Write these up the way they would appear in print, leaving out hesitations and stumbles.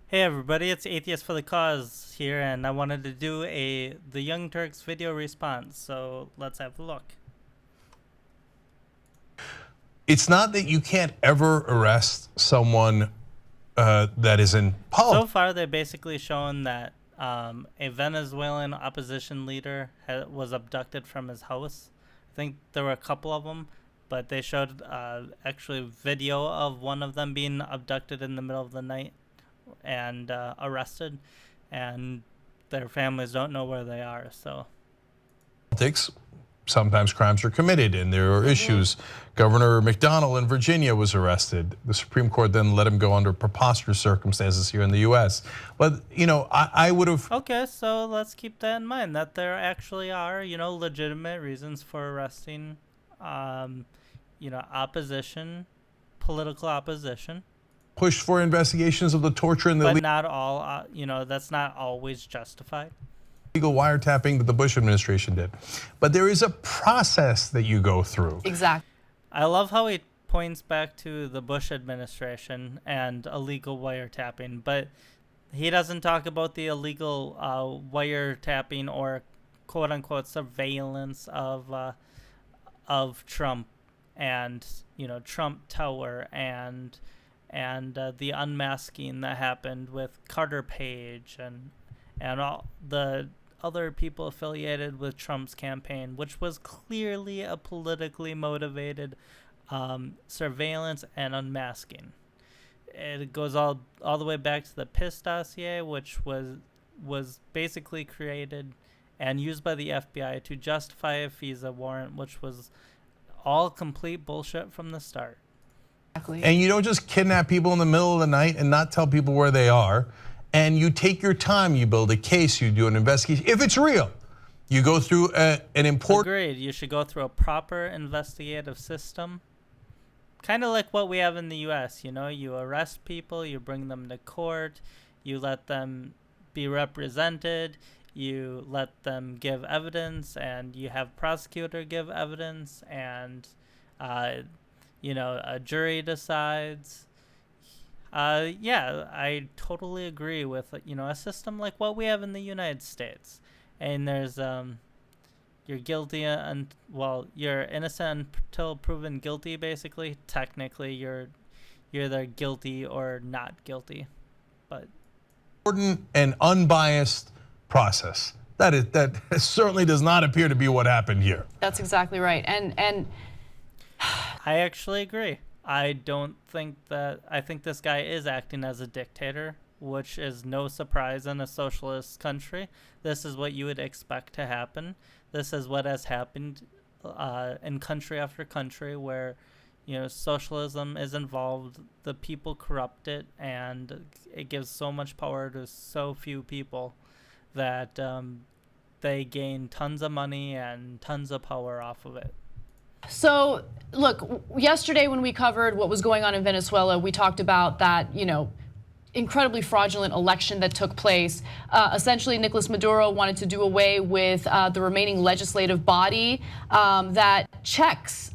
Hey everybody, it's Atheist for the Cause here, and I wanted to do the Young Turks video response, so let's have a look. It's not that you can't ever arrest someone that is in politics. So far, they've basically shown that a Venezuelan opposition leader was abducted from his house. I think there were a couple of them, but they showed actually video of one of them being abducted in the middle of the night and arrested, and their families don't know where they are. So Sometimes crimes are committed and there are issues. Governor McDonnell in Virginia was arrested. The Supreme Court then let him go under preposterous circumstances here in the US. But, I would have... Okay, so let's keep that in mind, that there actually are, legitimate reasons for arresting, opposition, political opposition. pushed for investigations of the torture and the But not all, that's not always justified. legal wiretapping that the Bush administration did. But there is a process that you go through. Exactly. I love how he points back to the Bush administration and illegal wiretapping, but he doesn't talk about the illegal wiretapping or quote unquote surveillance of Trump and Trump Tower and the unmasking that happened with Carter Page and all the other people affiliated with Trump's campaign, which was clearly a politically motivated surveillance and unmasking. It goes all the way back to the PIS dossier, which was basically created and used by the FBI to justify a FISA warrant, which was all complete bullshit from the start. And you don't just kidnap people in the middle of the night and not tell people where they are. And you take your time, you build a case, you do an investigation. If it's real, you go through an important... Agreed. You should go through a proper investigative system. Kind of like what we have in the US, you arrest people, you bring them to court, you let them be represented, you let them give evidence, and you have prosecutor give evidence, and a jury decides. Yeah, I totally agree with a system like what we have in the United States. And there's you're guilty you're innocent until proven guilty. Basically, technically, you're either guilty or not guilty. But important and unbiased process. That certainly does not appear to be what happened here. That's exactly right. And I actually agree. I think this guy is acting as a dictator, which is no surprise in a socialist country. This is what you would expect to happen. This is what has happened in country after country where, socialism is involved, the people corrupt it, and it gives so much power to so few people that they gain tons of money and tons of power off of it. so, look, yesterday when we covered what was going on in Venezuela, we talked about that, incredibly fraudulent election that took place. Essentially, Nicolas Maduro wanted to do away with the remaining legislative body that checks,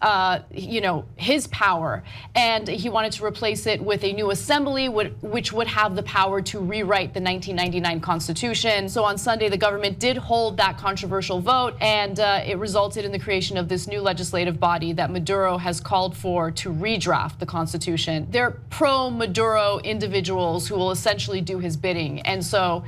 his power, and he wanted to replace it with a new assembly, which would have the power to rewrite the 1999 Constitution. So on Sunday, the government did hold that controversial vote, and it resulted in the creation of this new legislative body that Maduro has called for to redraft the Constitution. They're pro-Maduro individuals who will essentially do his bidding. And so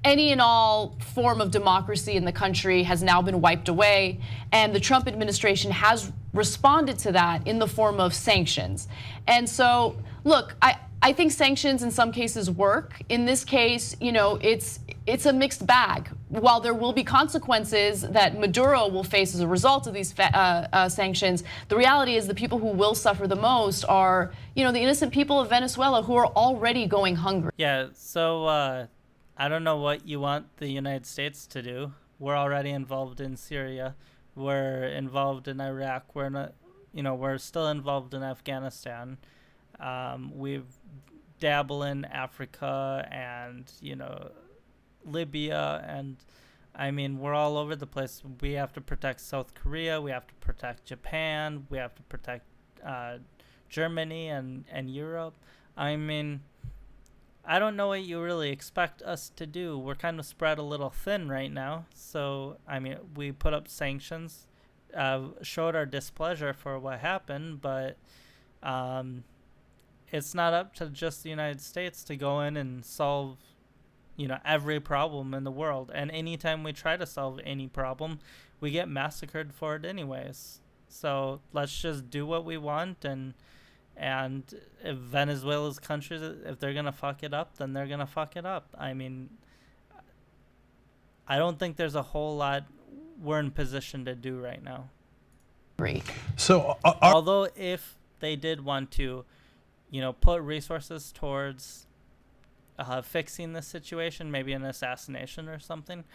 any and all form of democracy in the country has now been wiped away. And the Trump administration has responded to that in the form of sanctions. And so, look, I think sanctions in some cases work. In this case, it's a mixed bag. While there will be consequences that Maduro will face as a result of these sanctions, the reality is the people who will suffer the most are, the innocent people of Venezuela who are already going hungry. Yeah, so I don't know what you want the United States to do. We're already involved in Syria. We're involved in Iraq. We're still involved in Afghanistan. We've dabble in Africa and Libya, and I mean we're all over the place. We have to protect South Korea, we have to protect Japan, we have to protect Germany and Europe. I mean, I don't know what you really expect us to do. We're kind of spread a little thin right now. So, I mean, we put up sanctions, showed our displeasure for what happened, but it's not up to just the United States to go in and solve, every problem in the world. And anytime we try to solve any problem, we get massacred for it anyways. So let's just do what we want, and if Venezuela's countries, if they're gonna fuck it up, then they're gonna fuck it up. I mean, I don't think there's a whole lot we're in position to do right now. Great. So, although if they did want to, put resources towards fixing this situation, maybe an assassination or something,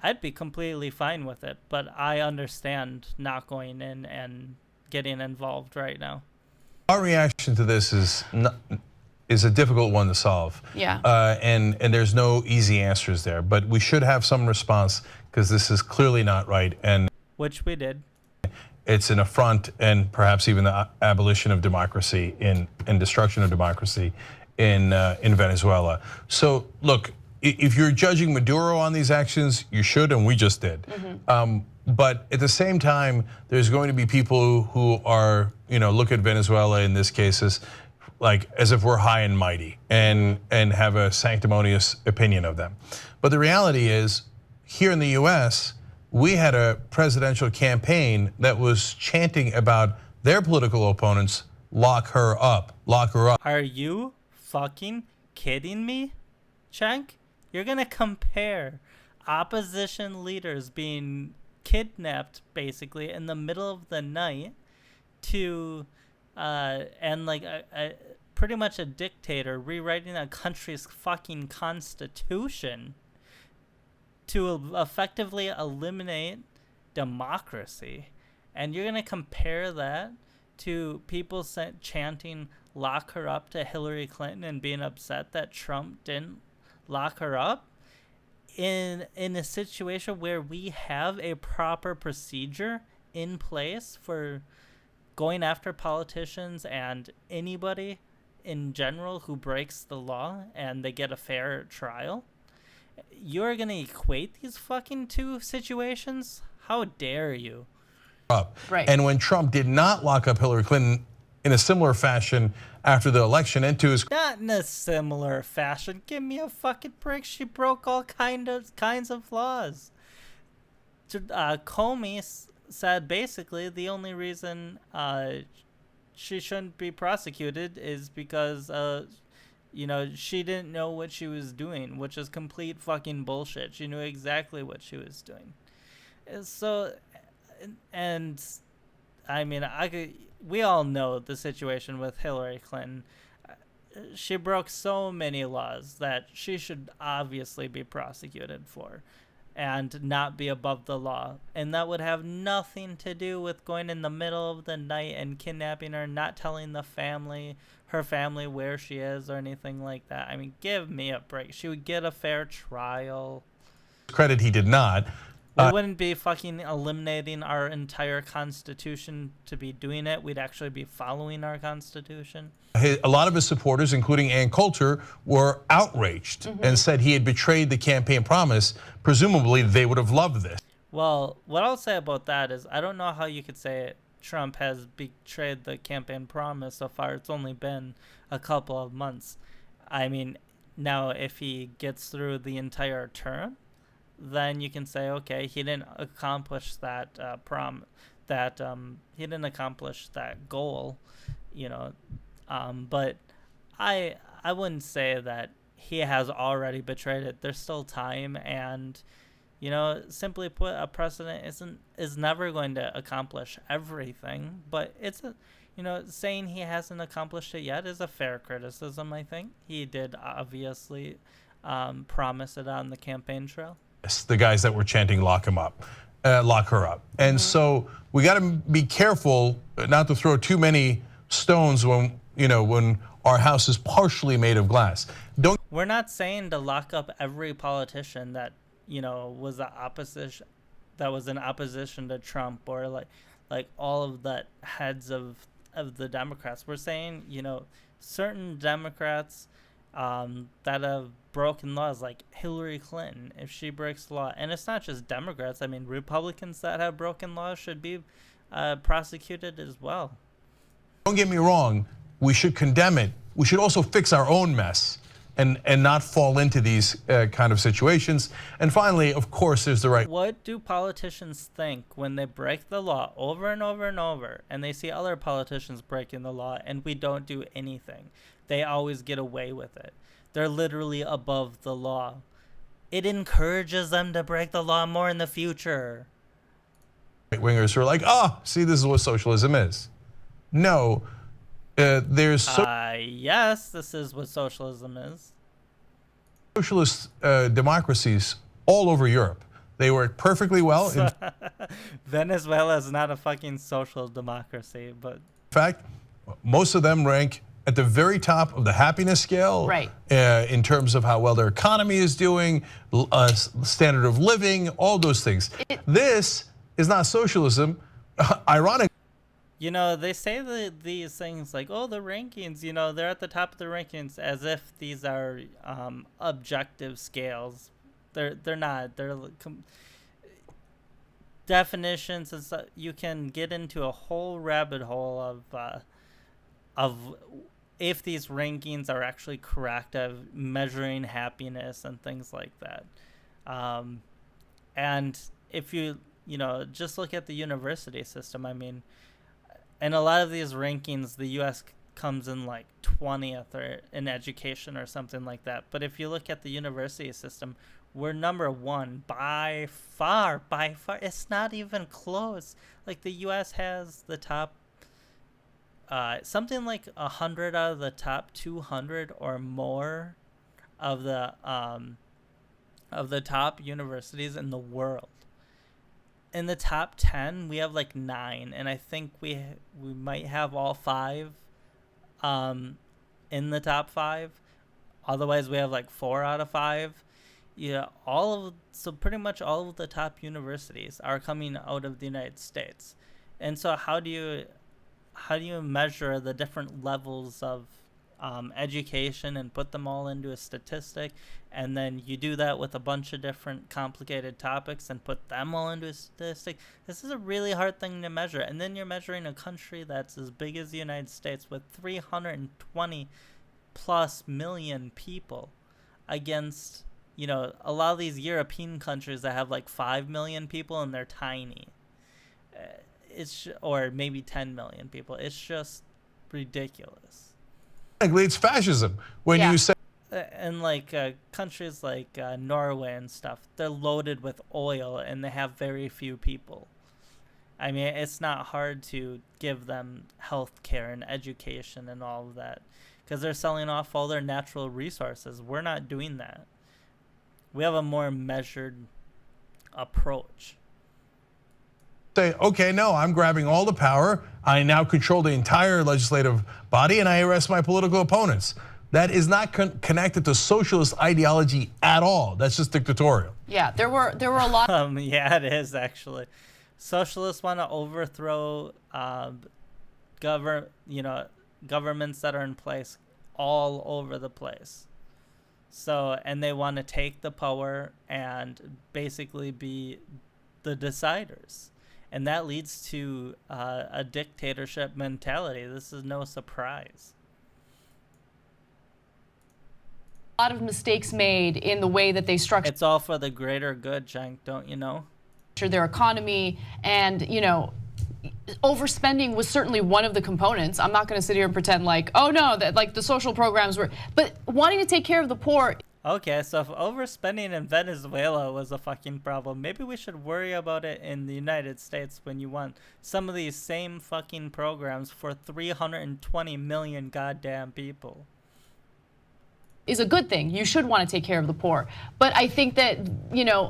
I'd be completely fine with it. But I understand not going in and getting involved right now. our reaction to this is a difficult one to solve. Yeah. And there's no easy answers there. But we should have some response, because this is clearly not right. And which we did. It's an affront, and perhaps even the abolition of democracy and destruction of democracy in Venezuela. So look, if you're judging Maduro on these actions, you should, and we just did. But at the same time, there's going to be people who are, look at Venezuela in this case as if we're high and mighty and have a sanctimonious opinion of them. But the reality is, here in the US, we had a presidential campaign that was chanting about their political opponents, lock her up, lock her up. Are you fucking kidding me, Cenk? You're gonna compare opposition leaders being kidnapped basically in the middle of the night to and like pretty much a dictator rewriting a country's fucking constitution to effectively eliminate democracy, and you're gonna compare that to people chanting "lock her up" to Hillary Clinton and being upset that Trump didn't lock her up in a situation where we have a proper procedure in place for going after politicians and anybody in general who breaks the law and they get a fair trial. You're gonna equate these fucking two situations? How dare you? Right. And when Trump did not lock up Hillary Clinton in a similar fashion after the election, and to his not in a similar fashion. Give me a fucking break. She broke all kinds of laws. Comey said basically the only reason she shouldn't be prosecuted is because she didn't know what she was doing, which is complete fucking bullshit. She knew exactly what she was doing. So, and I mean, we all know the situation with Hillary Clinton. She broke so many laws that she should obviously be prosecuted for and not be above the law. And that would have nothing to do with going in the middle of the night and kidnapping her, not telling her family where she is or anything like that. I mean, give me a break. She would get a fair trial. Credit, he did not. We wouldn't be fucking eliminating our entire constitution to be doing it. We'd actually be following our constitution. A lot of his supporters, including Ann Coulter, were outraged and said he had betrayed the campaign promise. Presumably, they would have loved this. Well, what I'll say about that is I don't know how you could say Trump has betrayed the campaign promise so far. It's only been a couple of months. I mean, now if he gets through the entire term, then you can say, okay, he didn't accomplish that he didn't accomplish that goal, but I wouldn't say that he has already betrayed it. There's still time, and simply put, a president is never going to accomplish everything, but it's saying he hasn't accomplished it yet is a fair criticism. I think he did obviously promise it on the campaign trail. The guys that were chanting "lock him up," lock her up, and so we got to be careful not to throw too many stones when our house is partially made of glass. We're not saying to lock up every politician that was in opposition to Trump, or like all of the heads of the Democrats. We're saying certain Democrats that have broken laws, like Hillary Clinton, if she breaks the law. And it's not just Democrats. I mean, Republicans that have broken laws should be prosecuted as well. Don't get me wrong, we should condemn it. We should also fix our own mess and not fall into these kind of situations. And finally, of course, there's the right. What do politicians think when they break the law over and over and over, and they see other politicians breaking the law and we don't do anything? They always get away with it. They're literally above the law. It encourages them to break the law more in the future. Right-wingers who are like, see, this is what socialism is. No, there's yes, this is what socialism is. Socialist democracies all over Europe. They work perfectly well. In Venezuela is not a fucking social democracy, but fact, most of them rank at the very top of the happiness scale, right? In terms of how well their economy is doing, standard of living, all those things. This is not socialism. Ironic. You know, they say these things like, oh, the rankings, you know, they're at the top of the rankings, as if these are objective scales. They're not. They're definitions and stuff. You can get into a whole rabbit hole of if these rankings are actually correct, of measuring happiness and things like that. And if you just look at the university system, I mean, in a lot of these rankings, the U.S. comes in like 20th or in education or something like that. But if you look at the university system, we're number one by far. It's not even close. Like the U.S. has the top, something like 100 out of the top 200 or more of the top universities in the world. In the top 10, we have like 9, and I think we might have all 5 in the top 5. Otherwise, we have like 4 out of 5. Yeah, so pretty much all of the top universities are coming out of the United States. And so how do you measure the different levels of education and put them all into a statistic, and then you do that with a bunch of different complicated topics and put them all into a statistic? This is a really hard thing to measure. And then you're measuring a country that's as big as the United States with 320 plus million people against, you know, a lot of these European countries that have like 5 million people and they're tiny. Or maybe 10 million people. It's just ridiculous. It's fascism when you say. And like countries like Norway and stuff, they're loaded with oil and they have very few people. I mean, it's not hard to give them health care and education and all of that because they're selling off all their natural resources. We're not doing that. We have a more measured approach. Say, okay, no, I'm grabbing all the power. I now control the entire legislative body and I arrest my political opponents. That is not connected to socialist ideology at all. That's just dictatorial. Yeah, there were a lot. Yeah, it is actually. Socialists want to overthrow governments that are in place all over the place. So, and they want to take the power and basically be the deciders. And that leads to a dictatorship mentality. This is no surprise. A lot of mistakes made in the way that they structure. It's all for the greater good, Cenk, don't you know? Their economy, and overspending was certainly one of the components. I'm not going to sit here and pretend like, oh no, that like the social programs were, but wanting to take care of the poor. Okay, so if overspending in Venezuela was a fucking problem, maybe we should worry about it in the United States when you want some of these same fucking programs for 320 million goddamn people. Is a good thing. You should want to take care of the poor. But I think that,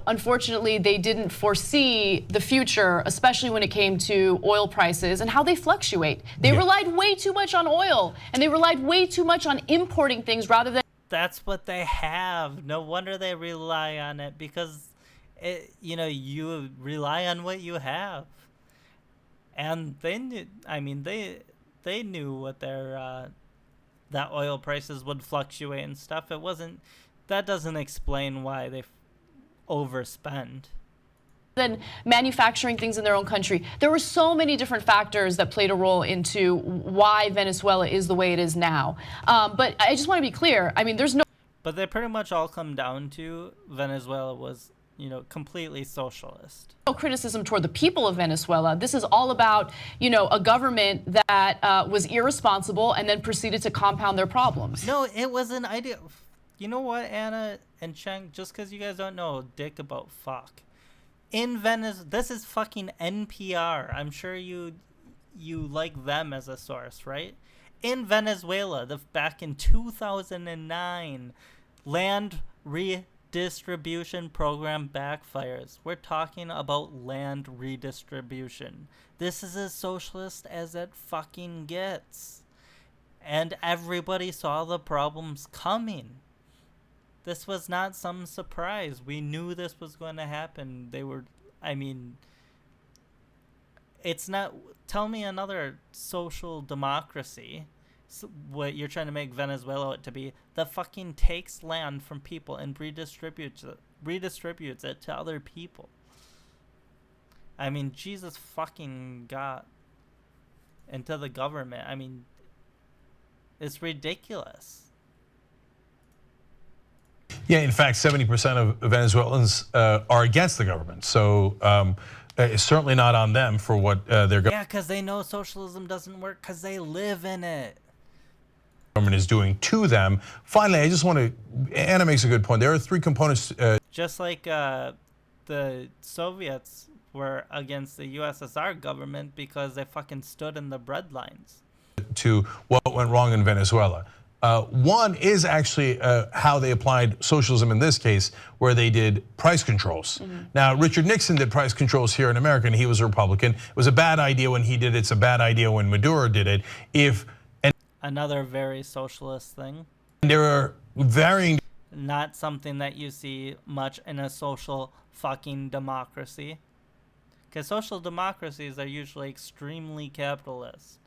unfortunately, they didn't foresee the future, especially when it came to oil prices and how they fluctuate. They relied way too much on oil, and they relied way too much on importing things rather than. That's what they have. No wonder they rely on it, because you rely on what you have. And they knew, they knew what their that oil prices would fluctuate and stuff. It wasn't. That doesn't explain why they overspend. Than manufacturing things in their own country. There were so many different factors that played a role into why Venezuela is the way it is now. But I just want to be clear. I mean, there's no. But they pretty much all come down to Venezuela was, completely socialist. No criticism toward the people of Venezuela. This is all about, a government that was irresponsible and then proceeded to compound their problems. No, it was an idea. You know what, Anna and Cheng? Just because you guys don't know dick about fuck. In Venezuela, this is fucking NPR. I'm sure you like them as a source, right? In Venezuela, back in 2009, land redistribution program backfires. We're talking about land redistribution. This is as socialist as it fucking gets. And everybody saw the problems coming. This was not some surprise. We knew this was going to happen. It's not. Tell me another social democracy, what you're trying to make Venezuela out to be, that fucking takes land from people and redistributes it to other people. I mean, Jesus fucking got into the government. I mean, it's ridiculous. Yeah, in fact, 70% of Venezuelans are against the government. So it's certainly not on them for what their Yeah, because they know socialism doesn't work because they live in it. Government is doing to them. Finally, I just want to, Anna makes a good point. There are three components. Just like the Soviets were against the USSR government because they fucking stood in the breadlines. To what went wrong in Venezuela. One is actually how they applied socialism in this case, where they did price controls. Mm-hmm. Now, Richard Nixon did price controls here in America, and he was a Republican. It was a bad idea when he did it. It's a bad idea when Maduro did it. Another very socialist thing. There are varying. Not something that you see much in a social fucking democracy. Because social democracies are usually extremely capitalist.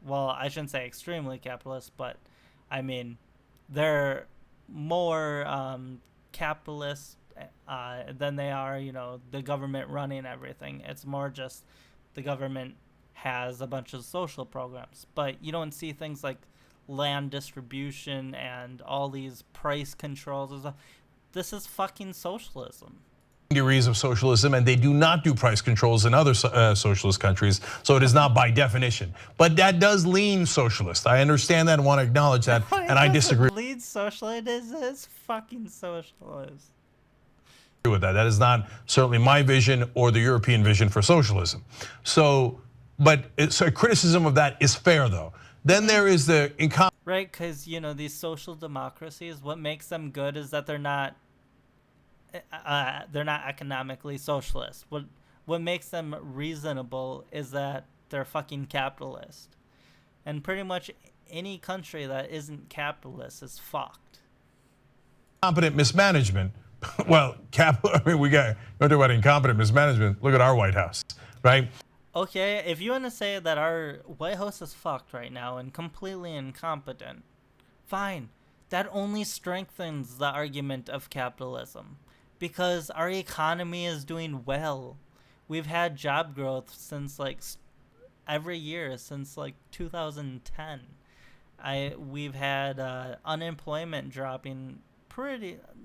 Well, I shouldn't say extremely capitalist, but I mean, they're more capitalist than they are, the government running everything. It's more just the government has a bunch of social programs. But you don't see things like land distribution and all these price controls and stuff. This is fucking socialism. Degrees of socialism, and they do not do price controls in other socialist countries, so it is not by definition. But that does lean socialist. I understand that and want to acknowledge that, and I disagree. Lean socialist is fucking socialist. With that, that is not certainly my vision or the European vision for socialism. So, but a criticism of that is fair, though. Then there is the right, because these social democracies, what makes them good is that they're not economically socialist. What makes them reasonable is that they're fucking capitalist. And pretty much any country that isn't capitalist is fucked. Incompetent mismanagement. Well, we got don't talk about incompetent mismanagement. Look at our White House, right? Okay, if you want to say that our White House is fucked right now and completely incompetent, fine. That only strengthens the argument of capitalism. Because our economy is doing well. We've had job growth since every year since 2010. We've had unemployment dropping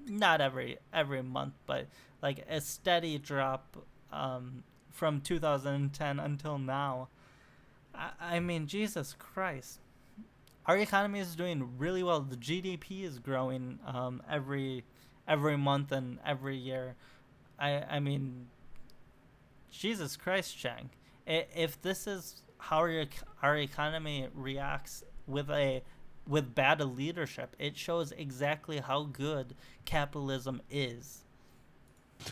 not every month, but a steady drop from 2010 until now. I mean, Jesus Christ. Our economy is doing really well. The GDP is growing every month and every year. I mean, Jesus Christ, Chang. If this is how our economy reacts with bad leadership, it shows exactly how good capitalism is.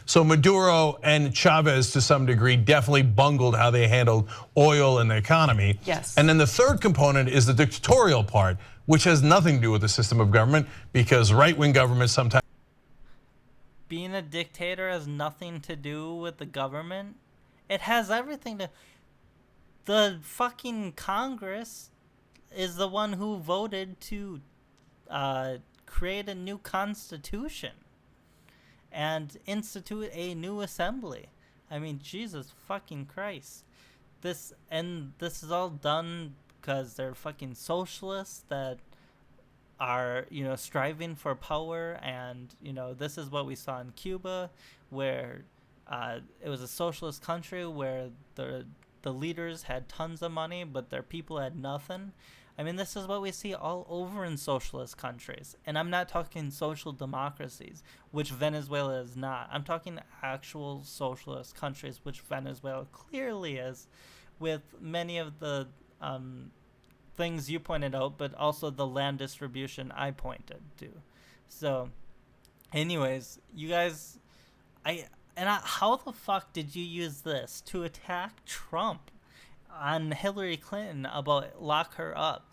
So Maduro and Chavez, to some degree, definitely bungled how they handled oil and the economy. Yes. And then the third component is the dictatorial part, which has nothing to do with the system of government, because right-wing governments sometimes. Being a dictator has nothing to do with the government. It has everything to. The fucking Congress is the one who voted to create a new constitution and institute a new assembly. I mean, Jesus fucking Christ. This is all done because they're fucking socialists that are, striving for power. And this is what we saw in Cuba, where it was a socialist country where the leaders had tons of money but their people had nothing. I mean, this is what we see all over in socialist countries. And I'm not talking social democracies, which Venezuela is not. I'm talking actual socialist countries, which Venezuela clearly is, with many of the things you pointed out, but also the land distribution I pointed to. So, anyways, you guys, how the fuck did you use this to attack Trump on Hillary Clinton about lock her up?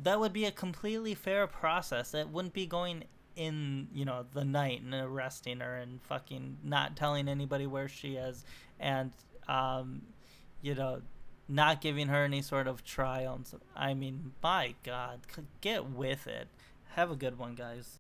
That would be a completely fair process. It wouldn't be going in, the night and arresting her and fucking not telling anybody where she is, and not giving her any sort of trial. I mean, my God, get with it. Have a good one, guys.